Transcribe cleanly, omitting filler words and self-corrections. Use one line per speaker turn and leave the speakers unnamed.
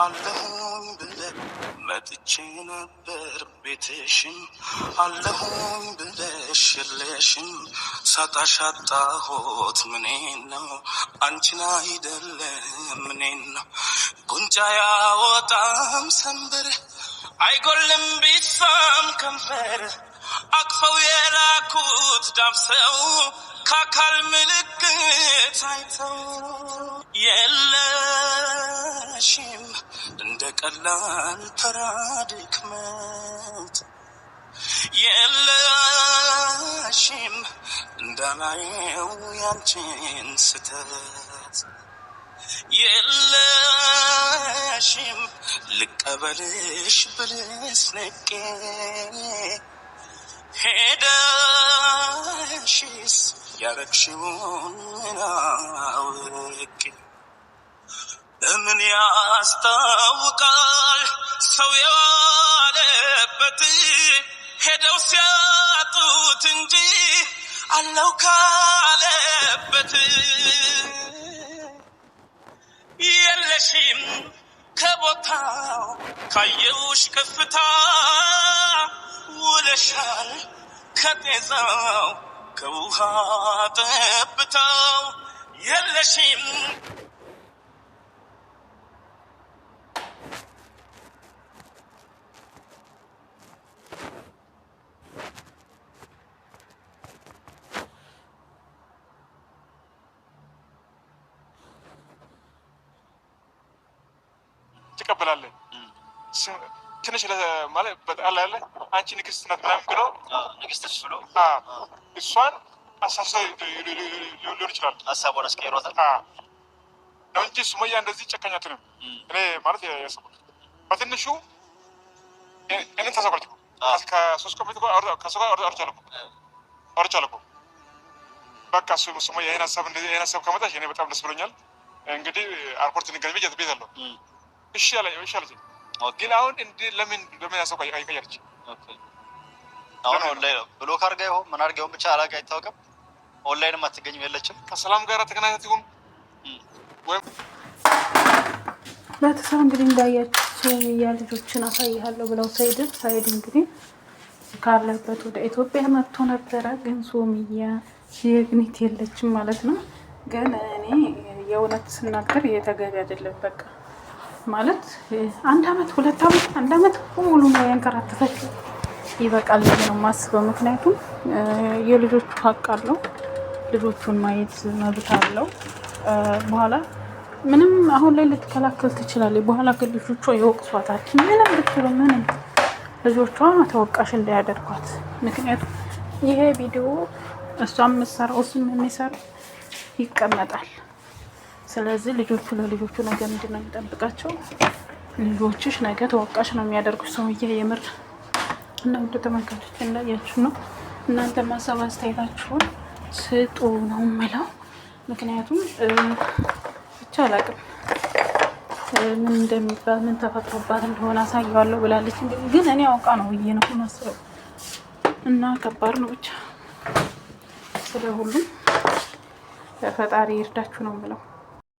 አለሁኝ ብለህ መጥቼ ነበር ቤትሽን አለሁኝ ብለሽ የለሽም ሳጣሽ አጣሁት ምኔን ነው አንቺን አይደለም ምኔን ነው ጉንጫ ያወጣም ሰንበር አይጎልም ቢሳም ከንፈር አቅፈው የላኩት ዳብሰው ካካል ምልክት አይተው የለሽም እንደ ቀላል ተራ ድክመት የለሽም እንዳላየው ያንቺን ስተት የለሽም ልቀበልሽ ብልስ ነቄ ሄደሽስ ያረግሽውን አውቄ ለምን ያስታውቃል ሰው የዋለበት ሄደው ሲያጡት እንጂ አለው ካለበት የለሽም ከቦታው ካየውሽ ከፍታ ውለሻል ከጤዛው ከውሃ ጠብታው የለሽም
ትቀበላለህ ትንሽ ማለት በጣም ያለ አንቺ ንግስት ናት ምናምን ብሎ
ንግስትሽ ብሎ
እሷን አሳሰው ሊሆን ይችላል
ሀሳቧን አስቀይሯታል
ነው እንጂ ሱመያ እንደዚህ ጨካኛትንም እኔ ማለት ያሰብኩት በትንሹ እኔ ተሰቆርኩ ከሶስት ኮሚቴ ጋር አውርቻለሁ በቃ ሱመያ ይሄን ሀሳብ ከመጣሽ እኔ በጣም ደስ ብሎኛል እንግዲህ አርፖርት እንገናኝ ብዬ ቤታለሁ እሺ አለኝ ግን አሁን ለምን ያሰው አይቀየርች
አሁን ኦንላይን ብሎክ አድርጋ ይሆን ምን አድርጋ ይሆን ብቻ አላውቅ አይታወቅም ኦንላይንም አትገኝም የለችም
ከሰላም ጋር ተገናኝታ ይሁን ወይ
ለተሰው እንግዲህ እንዳያችሁ ሱመያ ልጆችን አሳይሃለሁ ብለው ሳይድ እንግዲህ ካለበት ወደ ኢትዮጵያ መጥቶ ነበረ ግን ሱመያ የግኒት የለችም ማለት ነው ግን እኔ የእውነት ስናገር የተገቢ አይደለም በቃ ማለት 1 አመት 2 አመት 1 አመት ሙሉ ነው ያንከራተተችው ይበቃል ነው ማስበው ምክንያቱም የልጆቹ ሀቅ አለው ልጆቹን ማየት መብት አለው በኋላ ምንም አሁን ላይ ልትከላከል ትችላለች በኋላ ልጆቿ ይወቅሷታል ምንም ብትሉ ምንም ልጆቿ ተወቃሽ እንዳያደርጓት ምክንያቱም ይሄ ቪዲዮ እሷም መስራው እሱም የሚሰራው ይቀመጣል ስለዚህ ለልጆቹ ነገር እንድነው የሚጠብቃቸው ልጆችሽ ነገ ተወቃሽ ነው የሚያደርጉት ሱመያ የምር እና ወደ ተመልካቾች እንዳያችሁ ነው እናንተ ማሰብ አስተያየታችሁን ስጡ ነው የምለው ምክንያቱም ብቻ አላውቅም ምን እንደሚባል ምን ተፈጥሮባት እንደሆነ አሳያለሁ ብላለች ግን እኔ አውቃ ነው ብዬ ነው የማስበው እና ከባድ ነው ብቻ ስለሁሉም ፈጣሪ ይርዳችሁ ነው የምለው